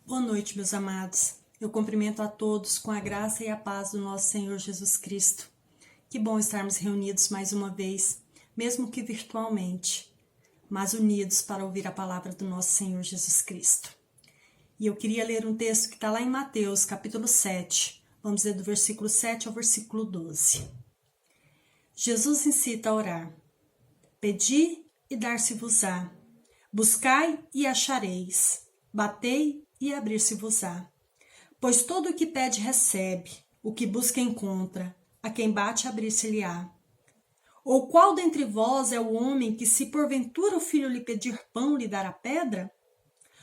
Boa noite, meus amados. Eu cumprimento a todos com a graça e a paz do nosso Senhor Jesus Cristo. Que bom estarmos reunidos mais uma vez, mesmo que virtualmente, mas unidos para ouvir a palavra do nosso Senhor Jesus Cristo. E eu queria ler um texto que está lá em Mateus, capítulo 7. Vamos ler do versículo 7 ao versículo 12. Jesus incita a orar. Pedi e dar-se-vos-á. Buscai e achareis. Batei e abrir-se-vos-á. Pois todo o que pede recebe, o que busca encontra, a quem bate abrir-se-lhe-á. Ou qual dentre vós é o homem que, se porventura o filho lhe pedir pão, lhe dará pedra?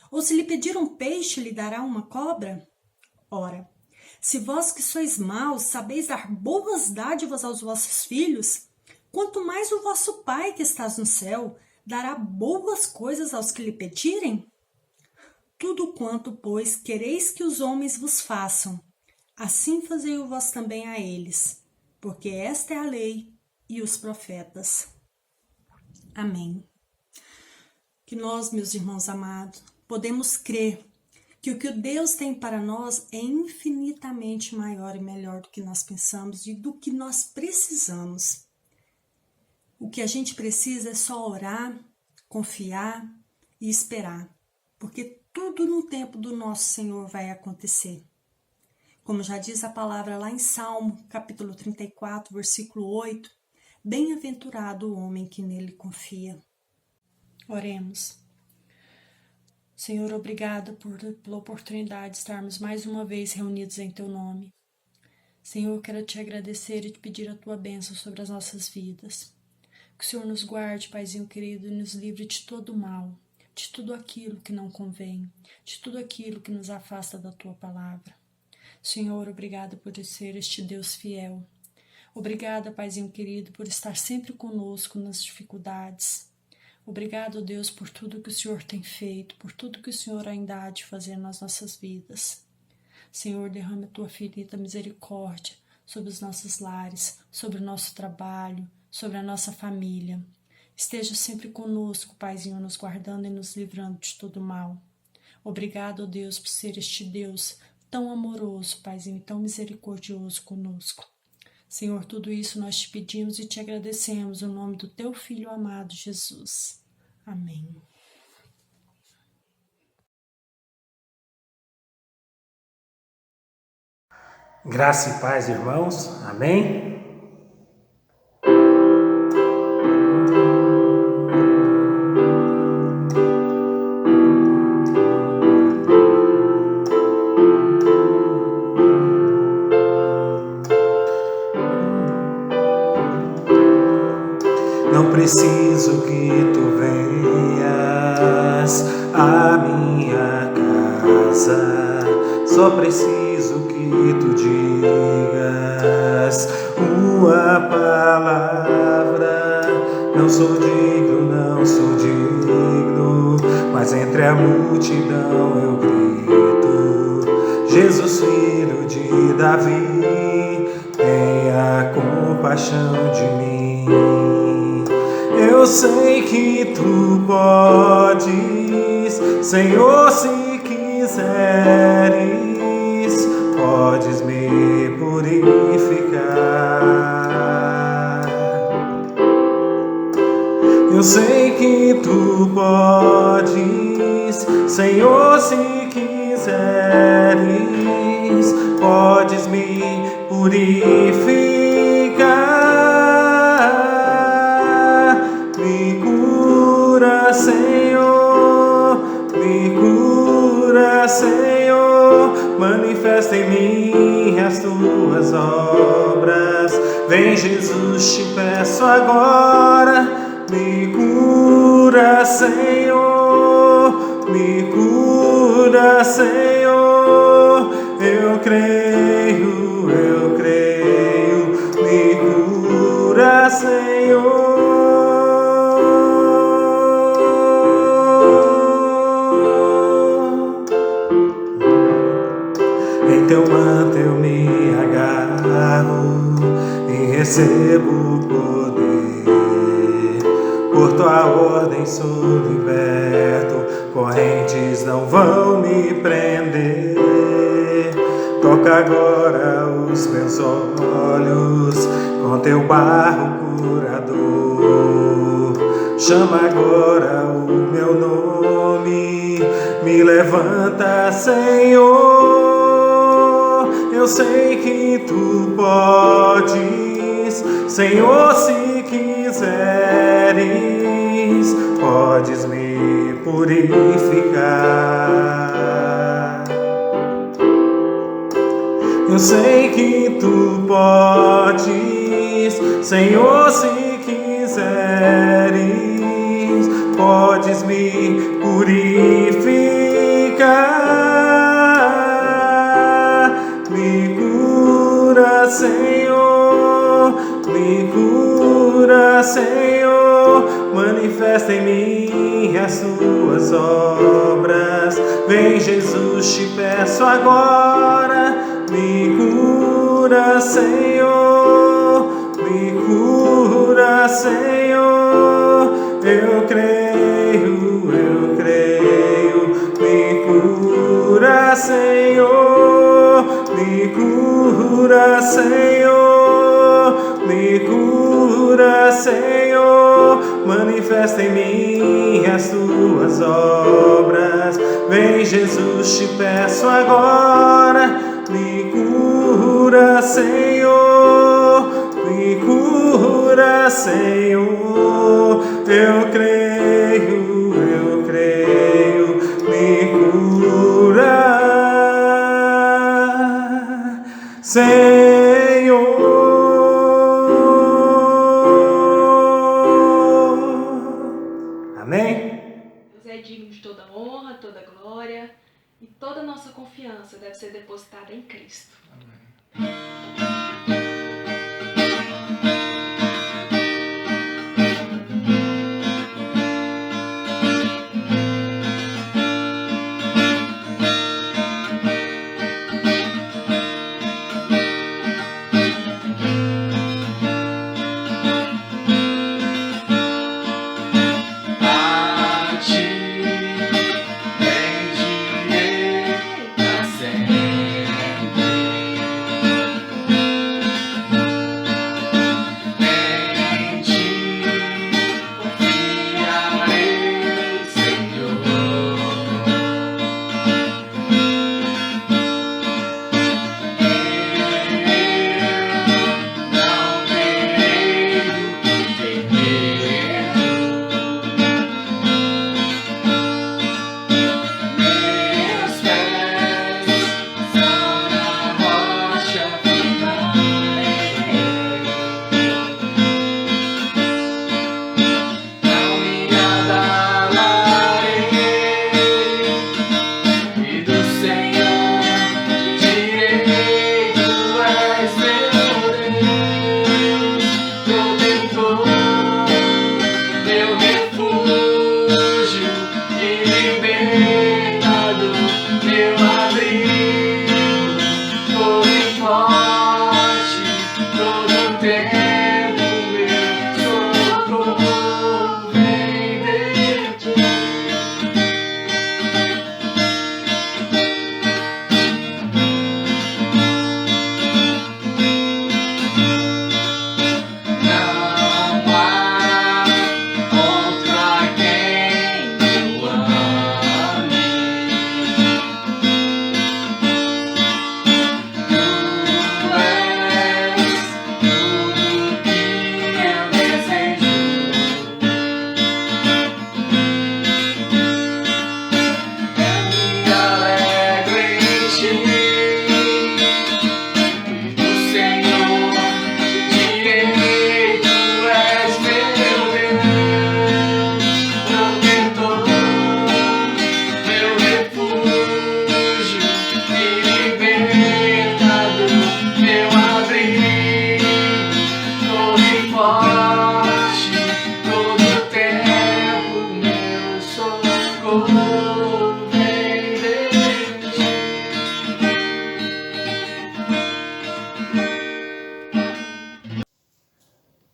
Ou se lhe pedir um peixe, lhe dará uma cobra? Ora, se vós que sois maus sabeis dar boas dádivas aos vossos filhos, quanto mais o vosso Pai que estás no céu dará boas coisas aos que lhe pedirem? Tudo quanto, pois, quereis que os homens vos façam, assim fazei-o vós também a eles, porque esta é a lei e os profetas. Amém. Que nós, meus irmãos amados, podemos crer que o que Deus tem para nós é infinitamente maior e melhor do que nós pensamos e do que nós precisamos. O que a gente precisa é só orar, confiar e esperar, porque tudo no tempo do nosso Senhor vai acontecer. Como já diz a palavra lá em Salmo, capítulo 34, versículo 8, bem-aventurado o homem que nele confia. Oremos. Senhor, obrigada pela oportunidade de estarmos mais uma vez reunidos em Teu nome. Senhor, quero Te agradecer e Te pedir a Tua bênção sobre as nossas vidas. Que o Senhor nos guarde, Paizinho querido, e nos livre de todo o mal, de tudo aquilo que não convém, de tudo aquilo que nos afasta da Tua palavra. Senhor, obrigada por ser este Deus fiel. Obrigada, Paizinho querido, por estar sempre conosco nas dificuldades. Obrigado, Deus, por tudo que o Senhor tem feito, por tudo que o Senhor ainda há de fazer nas nossas vidas. Senhor, derrama a Tua infinita misericórdia sobre os nossos lares, sobre o nosso trabalho, sobre a nossa família. Esteja sempre conosco, Paizinho, nos guardando e nos livrando de todo mal. Obrigado, Deus, por ser este Deus tão amoroso, Paizinho, e tão misericordioso conosco. Senhor, tudo isso nós te pedimos e te agradecemos no nome do Teu Filho amado, Jesus. Amém. Graça e paz, irmãos. Amém? Não preciso que tu venhas à minha casa, só preciso que tu digas uma palavra. Não sou digno, mas entre a multidão eu grito: Jesus, filho de Davi, tenha compaixão de mim. Eu sei que tu podes, Senhor, se quiseres, podes me purificar. Eu sei que tu podes, Senhor, se quiseres, podes me purificar. Me cura, Senhor, manifesta em mim as tuas obras. Vem, Jesus, te peço agora, me cura, Senhor, eu creio, me cura, Senhor. Em teu manto eu me agarro e recebo poder. Por tua ordem sou liberto, correntes não vão me prender. Toca agora os meus olhos com teu barro curador. Chama agora o meu nome, me levanta, Senhor. Eu sei que tu podes, Senhor, se quiseres, podes me purificar. Eu sei que tu podes, Senhor, se quiseres, podes me purificar. Me cura, Senhor, me cura, Senhor, manifesta em mim as tuas obras. Vem, Jesus, te peço agora. Me cura, Senhor, me cura, Senhor, eu creio, me cura, Senhor, me cura, Senhor, me cura, Senhor, manifesta em mim as tuas obras. Vem, Jesus, te peço agora. Me cura, Senhor, me cura, Senhor, eu creio, me cura, Senhor. Amém? Deus é digno de toda honra, toda glória. E toda a nossa confiança deve ser depositada em Cristo. Amém.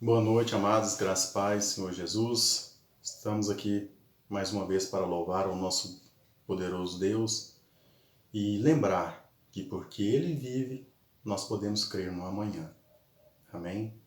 Boa noite, amados, graças e paz, Senhor Jesus. Estamos aqui mais uma vez para louvar o nosso poderoso Deus e lembrar que porque Ele vive, nós podemos crer no amanhã. Amém?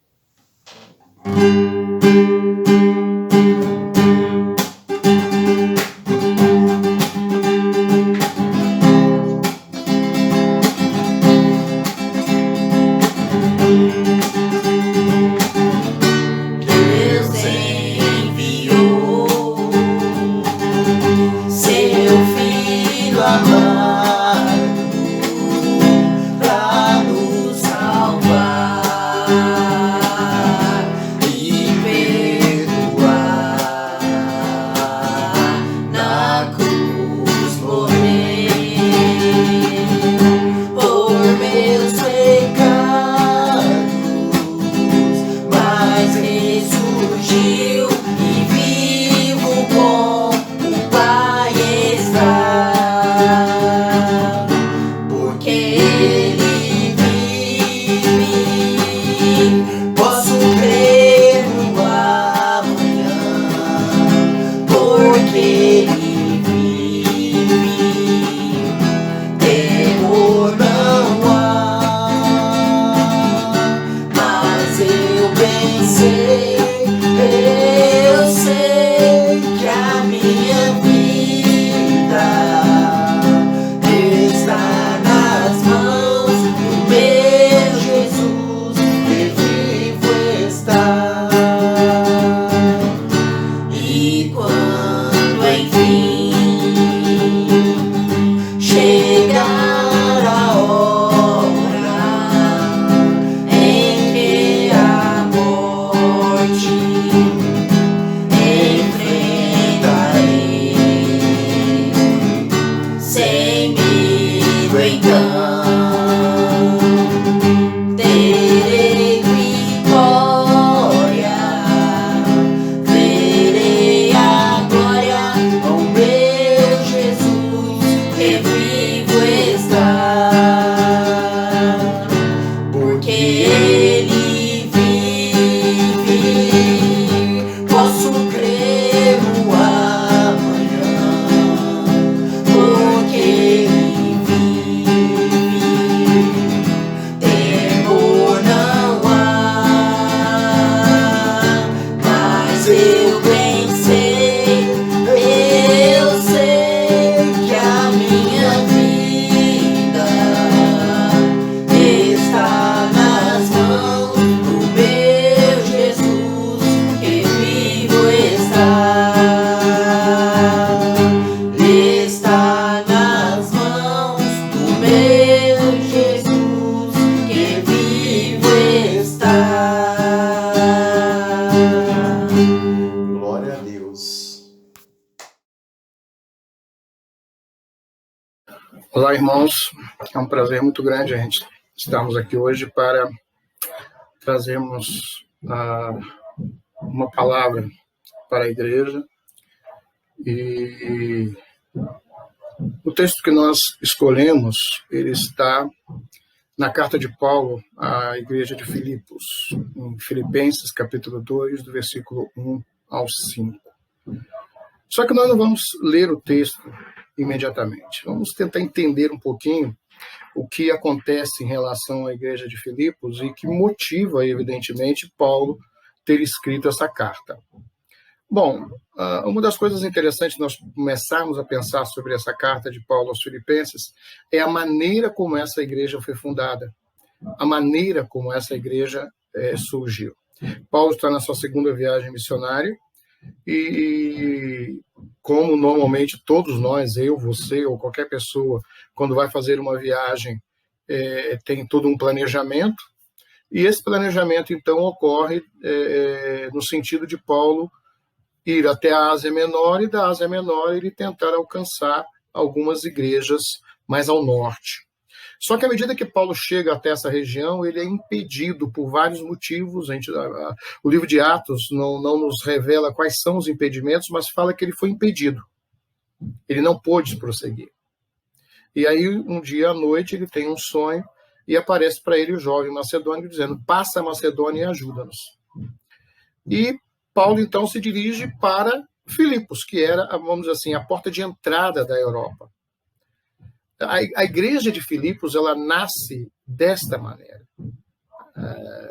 Olá, irmãos. É um prazer muito grande a gente estarmos aqui hoje para trazermos uma palavra para a igreja. E o texto que nós escolhemos, ele está na carta de Paulo à igreja de Filipos, em Filipenses, capítulo 2, do versículo 1 ao 5. Só que nós não vamos ler o texto imediatamente. Vamos tentar entender um pouquinho o que acontece em relação à igreja de Filipos e que motiva, evidentemente, Paulo ter escrito essa carta. Bom, uma das coisas interessantes nós começarmos a pensar sobre essa carta de Paulo aos Filipenses é a maneira como essa igreja foi fundada, a maneira como essa igreja surgiu. Paulo está na sua segunda viagem missionária e como normalmente todos nós, eu, você ou qualquer pessoa, quando vai fazer uma viagem, tem todo um planejamento, e esse planejamento, então, ocorre no sentido de Paulo ir até a Ásia Menor, e da Ásia Menor ele tentar alcançar algumas igrejas mais ao norte. Só que à medida que Paulo chega até essa região, ele é impedido por vários motivos. O livro de Atos não nos revela quais são os impedimentos, mas fala que ele foi impedido. Ele não pôde prosseguir. E aí, um dia à noite, ele tem um sonho e aparece para ele o jovem macedônio dizendo: passa a Macedônia e ajuda-nos. E Paulo, então, se dirige para Filipos, que era, vamos dizer assim, a porta de entrada da Europa. A igreja de Filipos, ela nasce desta maneira,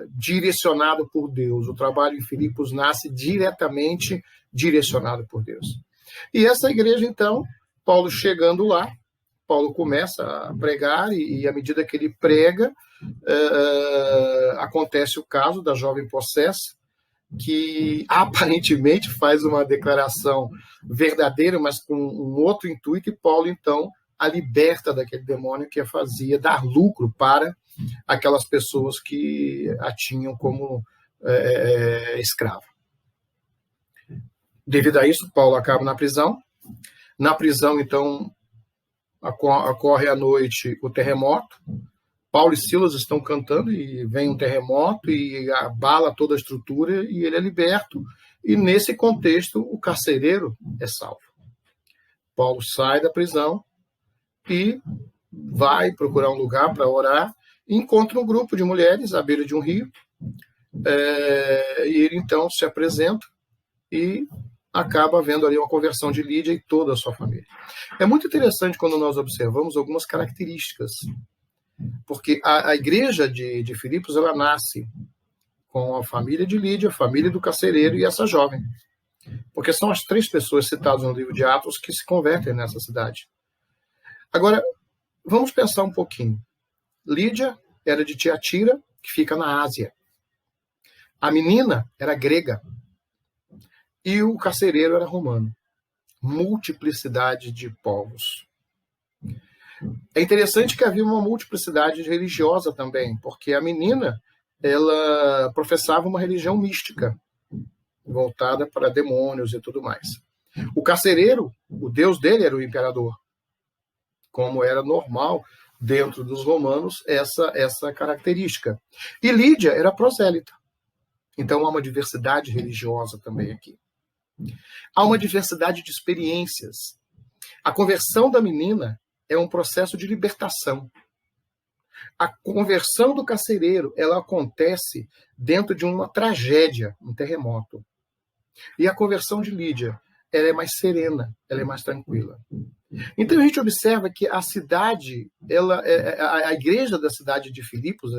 direcionado por Deus. O trabalho em Filipos nasce diretamente direcionado por Deus. E essa igreja, então, Paulo chegando lá, Paulo começa a pregar e à medida que ele prega, acontece o caso da jovem possessa, que aparentemente faz uma declaração verdadeira, mas com um outro intuito, e Paulo, então, a liberta daquele demônio que a fazia dar lucro para aquelas pessoas que a tinham como escrava. Devido a isso, Paulo acaba na prisão. Na prisão, então, ocorre à noite o terremoto. Paulo e Silas estão cantando e vem um terremoto e abala toda a estrutura e ele é liberto. E nesse contexto, o carcereiro é salvo. Paulo sai da prisão e vai procurar um lugar para orar e encontra um grupo de mulheres à beira de um rio. E ele então se apresenta e acaba vendo ali uma conversão de Lídia e toda a sua família. É muito interessante quando nós observamos algumas características, porque a igreja de Filipos, ela nasce com a família de Lídia, a família do carcereiro e essa jovem. Porque são as 3 pessoas citadas no livro de Atos que se convertem nessa cidade. Agora, vamos pensar um pouquinho. Lídia era de Tiatira, que fica na Ásia. A menina era grega. E o carcereiro era romano. Multiplicidade de povos. É interessante que havia uma multiplicidade religiosa também, porque a menina, ela professava uma religião mística, voltada para demônios e tudo mais. O carcereiro, o deus dele era o imperador, como era normal dentro dos romanos essa característica. E Lídia era prosélita. Então há uma diversidade religiosa também aqui. Há uma diversidade de experiências. A conversão da menina é um processo de libertação. A conversão do carcereiro, ela acontece dentro de uma tragédia, um terremoto. E a conversão de Lídia, ela é mais serena, ela é mais tranquila. Então a gente observa que a cidade, a igreja da cidade de Filipos,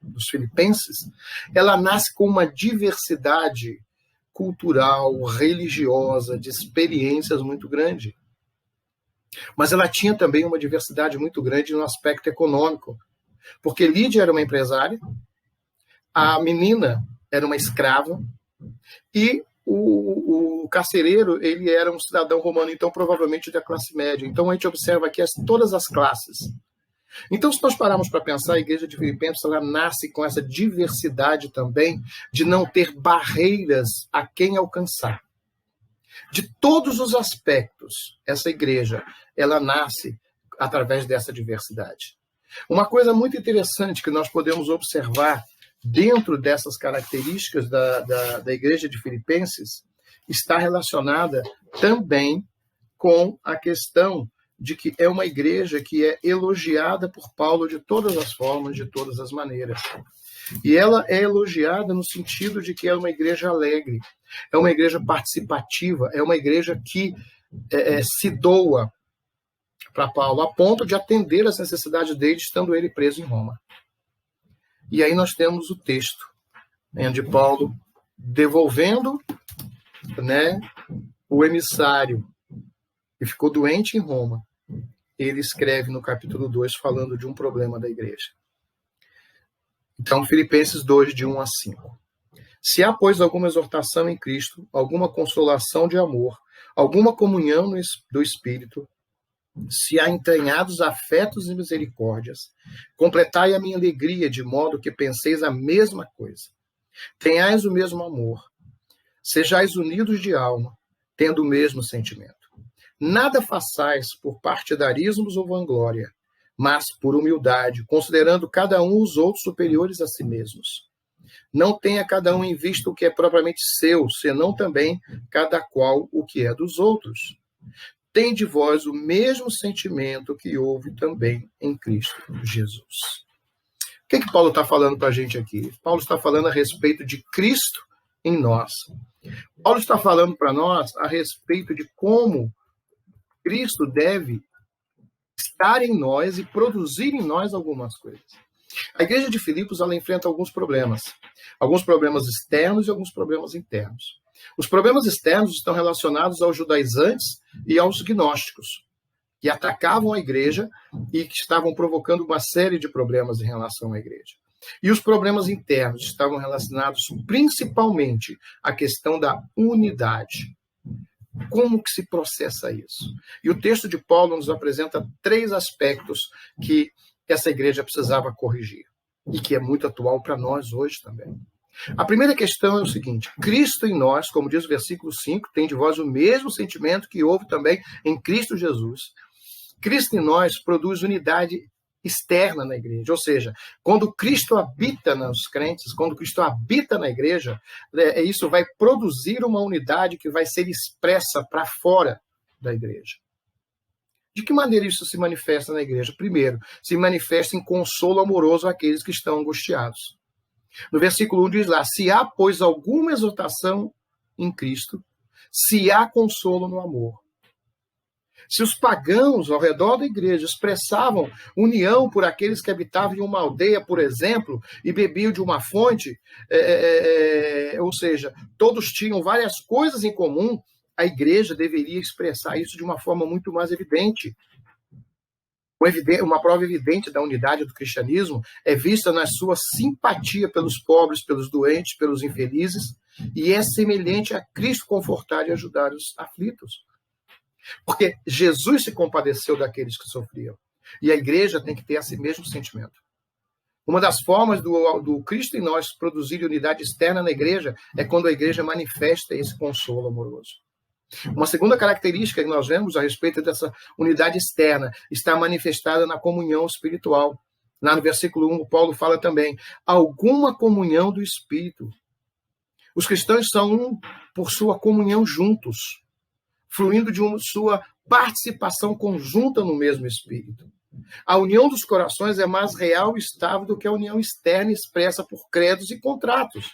dos filipenses, ela nasce com uma diversidade cultural, religiosa, de experiências muito grande. Mas ela tinha também uma diversidade muito grande no aspecto econômico, porque Lídia era uma empresária, a menina era uma escrava, e o carcereiro, ele era um cidadão romano, então provavelmente da classe média. Então a gente observa aqui todas as classes. Então, se nós pararmos para pensar, a igreja de Filipenses, ela nasce com essa diversidade também de não ter barreiras a quem alcançar. De todos os aspectos, essa igreja, ela nasce através dessa diversidade. Uma coisa muito interessante que nós podemos observar dentro dessas características da igreja de Filipenses está relacionada também com a questão de que é uma igreja que é elogiada por Paulo de todas as formas, de todas as maneiras. E ela é elogiada no sentido de que é uma igreja alegre, é uma igreja participativa, é uma igreja que se doa para Paulo, a ponto de atender às necessidades dele, estando ele preso em Roma. E aí nós temos o texto, onde Paulo, devolvendo, o emissário que ficou doente em Roma, ele escreve no capítulo 2, falando de um problema da igreja. Então, Filipenses 2, de 1 a 5. Se há, pois, alguma exortação em Cristo, alguma consolação de amor, alguma comunhão do Espírito, se há entranhados afetos e misericórdias, completai a minha alegria, de modo que penseis a mesma coisa. Tenhais o mesmo amor, sejais unidos de alma, tendo o mesmo sentimento. Nada façais por partidarismos ou vanglória, mas por humildade, considerando cada um os outros superiores a si mesmos. Não tenha cada um em vista o que é propriamente seu, senão também cada qual o que é dos outros. Tende vós o mesmo sentimento que houve também em Cristo Jesus. O que Paulo está falando para a gente aqui? Paulo está falando a respeito de Cristo em nós. Paulo está falando para nós a respeito de como Cristo deve estar em nós e produzir em nós algumas coisas. A igreja de Filipos, ela enfrenta alguns problemas externos e alguns problemas internos. Os problemas externos estão relacionados aos judaizantes e aos gnósticos, que atacavam a igreja e que estavam provocando uma série de problemas em relação à igreja. E os problemas internos estavam relacionados principalmente à questão da unidade. Como que se processa isso? E o texto de Paulo nos apresenta 3 aspectos que essa igreja precisava corrigir e que é muito atual para nós hoje também. A primeira questão é o seguinte: Cristo em nós, como diz o versículo 5, tem de vós o mesmo sentimento que houve também em Cristo Jesus. Cristo em nós produz unidade externa na igreja, ou seja, quando Cristo habita nos crentes, quando Cristo habita na igreja, isso vai produzir uma unidade que vai ser expressa para fora da igreja. De que maneira isso se manifesta na igreja? Primeiro, se manifesta em consolo amoroso àqueles que estão angustiados. No versículo 1 diz lá: se há, pois, alguma exortação em Cristo, se há consolo no amor. Se os pagãos ao redor da igreja expressavam união por aqueles que habitavam em uma aldeia, por exemplo, e bebiam de uma fonte, ou seja, todos tinham várias coisas em comum, a igreja deveria expressar isso de uma forma muito mais evidente. Uma prova evidente da unidade do cristianismo é vista na sua simpatia pelos pobres, pelos doentes, pelos infelizes, e é semelhante a Cristo confortar e ajudar os aflitos. Porque Jesus se compadeceu daqueles que sofriam. E a igreja tem que ter esse mesmo sentimento. Uma das formas do Cristo em nós produzir unidade externa na igreja é quando a igreja manifesta esse consolo amoroso. Uma segunda característica que nós vemos a respeito dessa unidade externa está manifestada na comunhão espiritual. Lá no versículo 1, Paulo fala também: alguma comunhão do Espírito. Os cristãos são um por sua comunhão juntos, fluindo de sua participação conjunta no mesmo Espírito. A união dos corações é mais real e estável do que a união externa expressa por credos e contratos.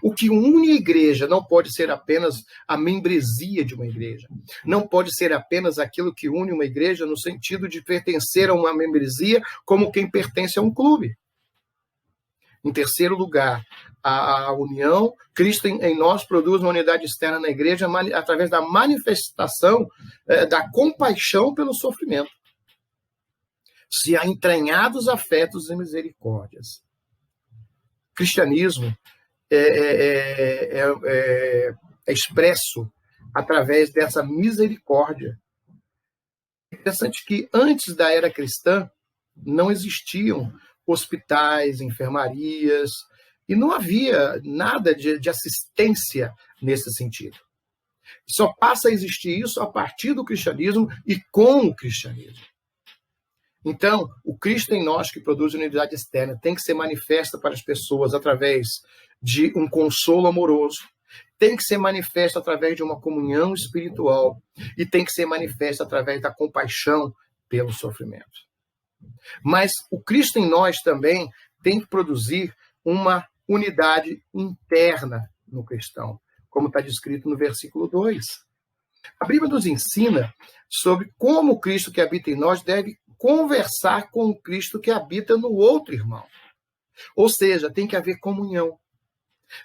O que une a igreja não pode ser apenas a membresia de uma igreja. Não pode ser apenas aquilo que une uma igreja no sentido de pertencer a uma membresia como quem pertence a um clube. Em terceiro lugar, a união, Cristo em nós produz uma unidade externa na igreja através da manifestação da compaixão pelo sofrimento. Se há entranhados afetos e misericórdias. O cristianismo é expresso através dessa misericórdia. É interessante que antes da era cristã não existiam hospitais, enfermarias, e não havia nada de assistência nesse sentido. Só passa a existir isso a partir do cristianismo e com o cristianismo. Então, o Cristo em nós que produz unidade externa tem que ser manifesta para as pessoas através de um consolo amoroso, tem que ser manifesta através de uma comunhão espiritual e tem que ser manifesta através da compaixão pelo sofrimento. Mas o Cristo em nós também tem que produzir uma unidade interna no cristão, como está descrito no versículo 2. A Bíblia nos ensina sobre como o Cristo que habita em nós deve conversar com o Cristo que habita no outro irmão. Ou seja, tem que haver comunhão.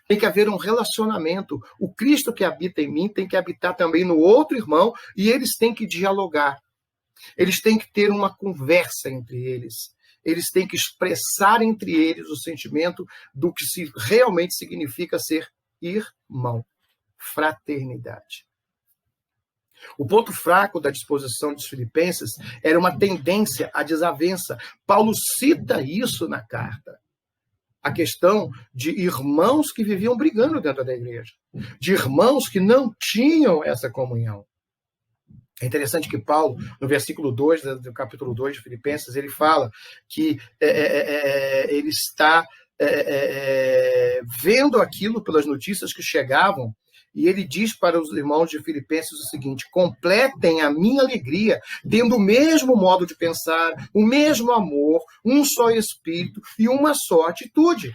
Tem que haver um relacionamento. O Cristo que habita em mim tem que habitar também no outro irmão e eles têm que dialogar. Eles têm que ter uma conversa entre eles. Eles têm que expressar entre eles o sentimento do que realmente significa ser irmão. Fraternidade. O ponto fraco da disposição dos filipenses era uma tendência à desavença. Paulo cita isso na carta. A questão de irmãos que viviam brigando dentro da igreja. De irmãos que não tinham essa comunhão. É interessante que Paulo, no versículo 2 do capítulo 2 de Filipenses, ele fala que ele está vendo aquilo pelas notícias que chegavam, e ele diz para os irmãos de Filipenses o seguinte: completem a minha alegria, tendo o mesmo modo de pensar, o mesmo amor, um só espírito e uma só atitude.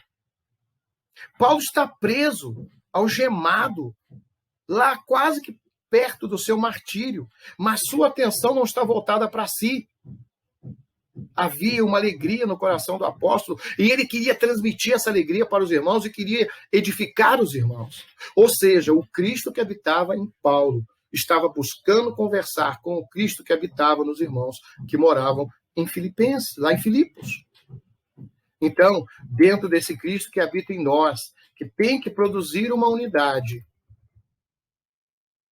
Paulo está preso algemado, lá quase que perto do seu martírio, mas sua atenção não está voltada para si. Havia uma alegria no coração do apóstolo e ele queria transmitir essa alegria para os irmãos e queria edificar os irmãos. Ou seja, o Cristo que habitava em Paulo estava buscando conversar com o Cristo que habitava nos irmãos que moravam em Filipenses, lá em Filipos. Então, dentro desse Cristo que habita em nós, que tem que produzir uma unidade,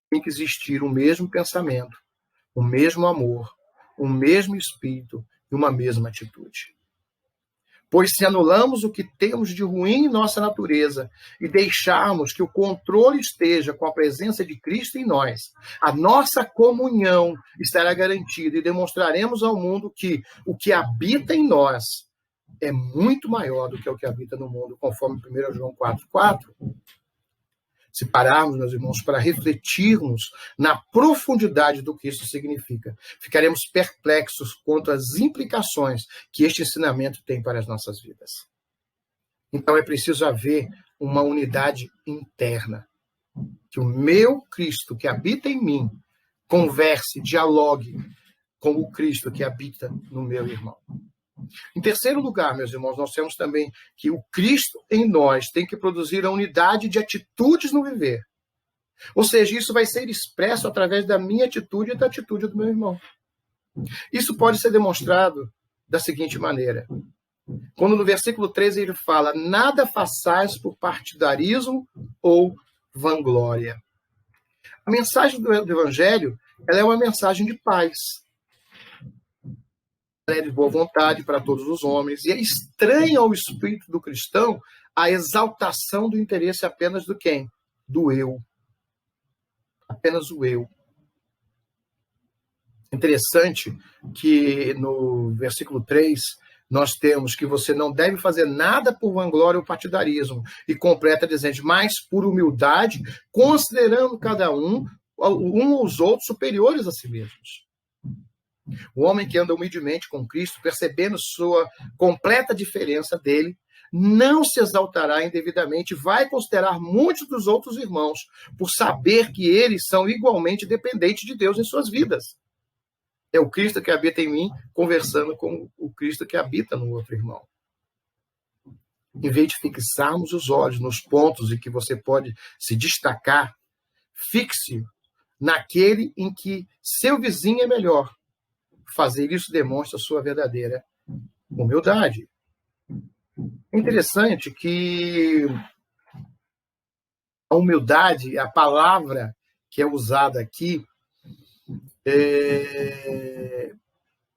tem que existir o mesmo pensamento, o mesmo amor, o mesmo espírito e uma mesma atitude. Pois se anulamos o que temos de ruim em nossa natureza e deixarmos que o controle esteja com a presença de Cristo em nós, a nossa comunhão estará garantida e demonstraremos ao mundo que o que habita em nós é muito maior do que o que habita no mundo, conforme 1 João 4,4. Se pararmos, meus irmãos, para refletirmos na profundidade do que isso significa, ficaremos perplexos quanto às implicações que este ensinamento tem para as nossas vidas. Então é preciso haver uma unidade interna. Que o meu Cristo que habita em mim converse, dialogue com o Cristo que habita no meu irmão. Em terceiro lugar, meus irmãos, nós temos também que o Cristo em nós tem que produzir a unidade de atitudes no viver. Ou seja, isso vai ser expresso através da minha atitude e da atitude do meu irmão. Isso pode ser demonstrado da seguinte maneira. Quando no versículo 13 ele fala, nada façais por partidarismo ou vanglória. A mensagem do Evangelho, ela é uma mensagem de paz. É de boa vontade para todos os homens, e é estranha ao espírito do cristão a exaltação do interesse apenas do quem? Do eu. Apenas o eu. Interessante que no versículo 3 nós temos que você não deve fazer nada por vanglória ou partidarismo, e completa dizendo, mas por humildade, considerando cada um aos outros superiores a si mesmos. O homem que anda humildemente com Cristo, percebendo sua completa diferença dele, não se exaltará indevidamente, vai considerar muitos dos outros irmãos, por saber que eles são igualmente dependentes de Deus em suas vidas. É o Cristo que habita em mim, conversando com o Cristo que habita no outro irmão. Em vez de fixarmos os olhos nos pontos em que você pode se destacar, fixe naquele em que seu vizinho é melhor. Fazer isso demonstra sua verdadeira humildade. É interessante que a humildade, a palavra que é usada aqui,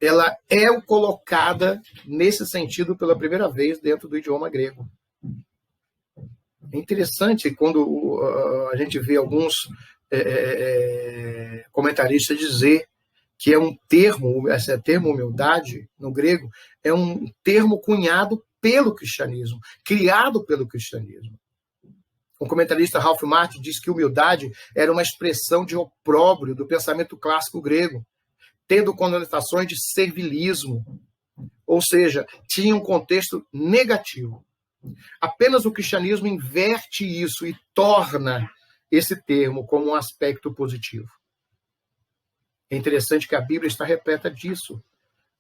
ela é colocada nesse sentido pela primeira vez dentro do idioma grego. É interessante quando a gente vê alguns comentaristas dizer que é um termo, esse termo humildade, no grego, é um termo cunhado pelo cristianismo, criado pelo cristianismo. O comentarista Ralph Martin diz que humildade era uma expressão de opróbrio do pensamento clássico grego, tendo conotações de servilismo, ou seja, tinha um contexto negativo. Apenas o cristianismo inverte isso e torna esse termo como um aspecto positivo. É interessante que a Bíblia está repleta disso.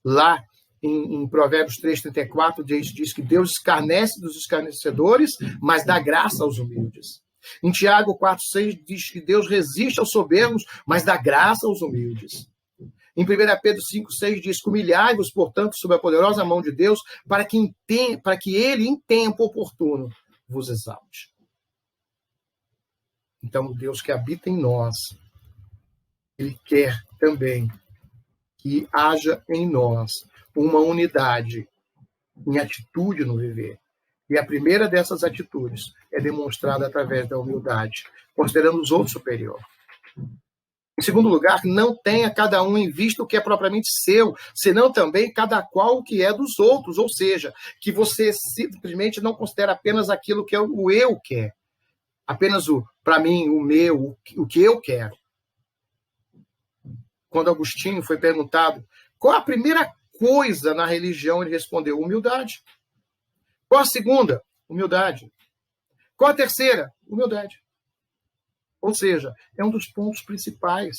Lá em Provérbios 3,34, diz que Deus escarnece dos escarnecedores, mas dá graça aos humildes. Em Tiago 4,6 diz que Deus resiste aos soberbos, mas dá graça aos humildes. Em 1 Pedro 5,6 diz que humilhai-vos, portanto, sob a poderosa mão de Deus, para que ele, em tempo oportuno, vos exalte. Então, o Deus que habita em nós, ele quer também que haja em nós uma unidade em atitude no viver. E a primeira dessas atitudes é demonstrada através da humildade, considerando os outros superior. Em segundo lugar, não tenha cada um em vista o que é propriamente seu, senão também cada qual o que é dos outros. Ou seja, que você simplesmente não considera apenas aquilo que o eu quer. Apenas para mim, o meu, o que eu quero. Quando Agostinho foi perguntado qual a primeira coisa na religião, ele respondeu humildade. Qual a segunda? Humildade. Qual a terceira? Humildade. Ou seja, é um dos pontos principais.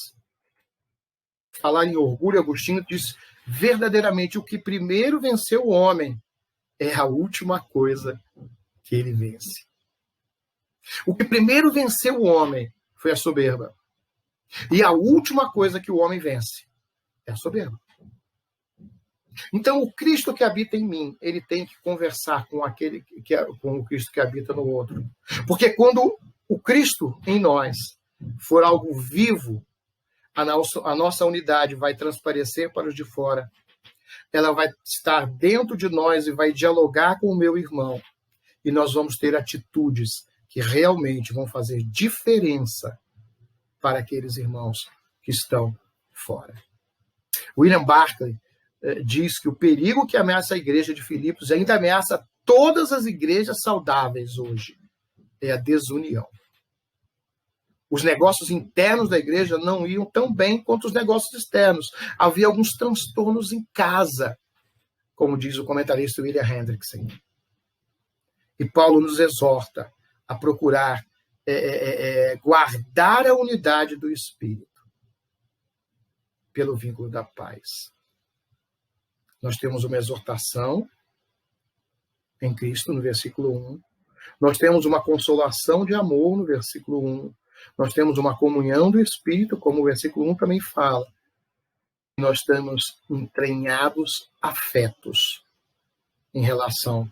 Falar em orgulho, Agostinho diz, verdadeiramente, o que primeiro venceu o homem é a última coisa que ele vence. O que primeiro venceu o homem foi a soberba. E a última coisa que o homem vence é a soberba. Então, o Cristo que habita em mim, ele tem que conversar com com o Cristo que habita no outro. Porque quando o Cristo em nós for algo vivo, a nossa unidade vai transparecer para os de fora. Ela vai estar dentro de nós e vai dialogar com o meu irmão. E nós vamos ter atitudes que realmente vão fazer diferença para aqueles irmãos que estão fora. William Barclay diz que o perigo que ameaça a igreja de Filipos e ainda ameaça todas as igrejas saudáveis hoje é a desunião. Os negócios internos da igreja não iam tão bem quanto os negócios externos. Havia alguns transtornos em casa, como diz o comentarista William Hendrickson. E Paulo nos exorta a procurar guardar a unidade do Espírito pelo vínculo da paz. Nós temos uma exortação em Cristo, no versículo 1. Nós temos uma consolação de amor, no versículo 1. Nós temos uma comunhão do Espírito, como o versículo 1 também fala. Nós temos entranhados afetos em relação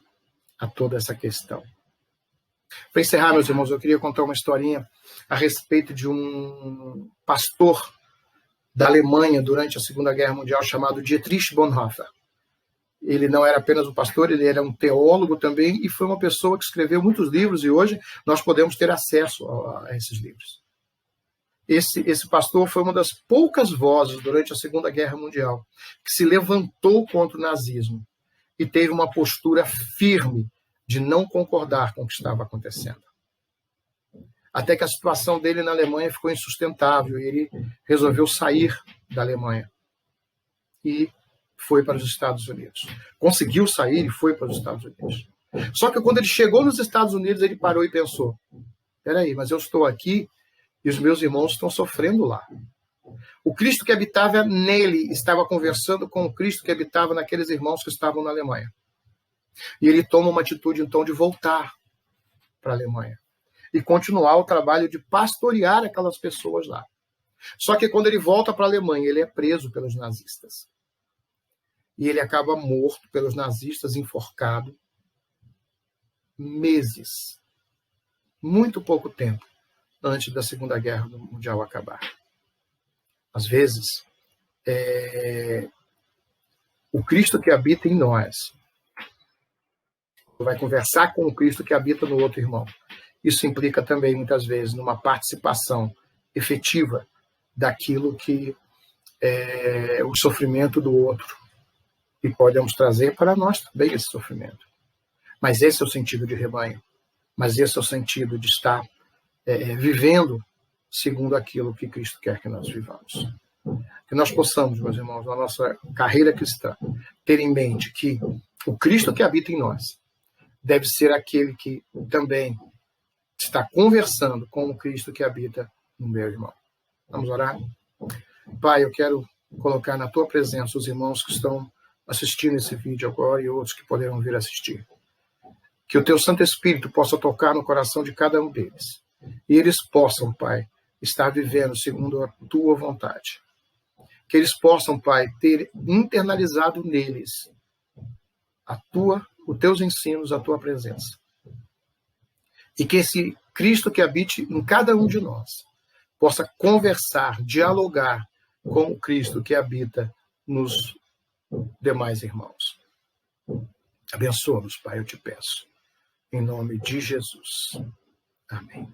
a toda essa questão. Para encerrar, meus irmãos, eu queria contar uma historinha a respeito de um pastor da Alemanha durante a Segunda Guerra Mundial chamado Dietrich Bonhoeffer. Ele não era apenas um pastor, ele era um teólogo também e foi uma pessoa que escreveu muitos livros e hoje nós podemos ter acesso a esses livros. Esse pastor foi uma das poucas vozes durante a Segunda Guerra Mundial que se levantou contra o nazismo e teve uma postura firme de não concordar com o que estava acontecendo. Até que a situação dele na Alemanha ficou insustentável e ele resolveu sair da Alemanha e foi para os Estados Unidos. Conseguiu sair e foi para os Estados Unidos. Só que quando ele chegou nos Estados Unidos, ele parou e pensou, peraí, mas eu estou aqui e os meus irmãos estão sofrendo lá. O Cristo que habitava nele estava conversando com o Cristo que habitava naqueles irmãos que estavam na Alemanha. E ele toma uma atitude, então, de voltar para a Alemanha e continuar o trabalho de pastorear aquelas pessoas lá. Só que quando ele volta para a Alemanha, ele é preso pelos nazistas. E ele acaba morto pelos nazistas, enforcado, meses, muito pouco tempo, antes da Segunda Guerra Mundial acabar. Às vezes, o Cristo que habita em nós vai conversar com o Cristo que habita no outro irmão. Isso implica também, muitas vezes, numa participação efetiva daquilo que é o sofrimento do outro. E podemos trazer para nós também esse sofrimento. Mas esse é o sentido de rebanho. Mas esse é o sentido de estar vivendo segundo aquilo que Cristo quer que nós vivamos. Que nós possamos, meus irmãos, na nossa carreira cristã, ter em mente que o Cristo que habita em nós deve ser aquele que também está conversando com o Cristo que habita no meu irmão. Vamos orar? Pai, eu quero colocar na tua presença os irmãos que estão assistindo esse vídeo agora e outros que poderão vir assistir. Que o teu Santo Espírito possa tocar no coração de cada um deles. E eles possam, Pai, estar vivendo segundo a tua vontade. Que eles possam, Pai, ter internalizado neles os teus ensinos, a tua presença. E que esse Cristo que habite em cada um de nós possa conversar, dialogar com o Cristo que habita nos demais irmãos. Abençoa-nos, Pai, eu te peço. Em nome de Jesus. Amém.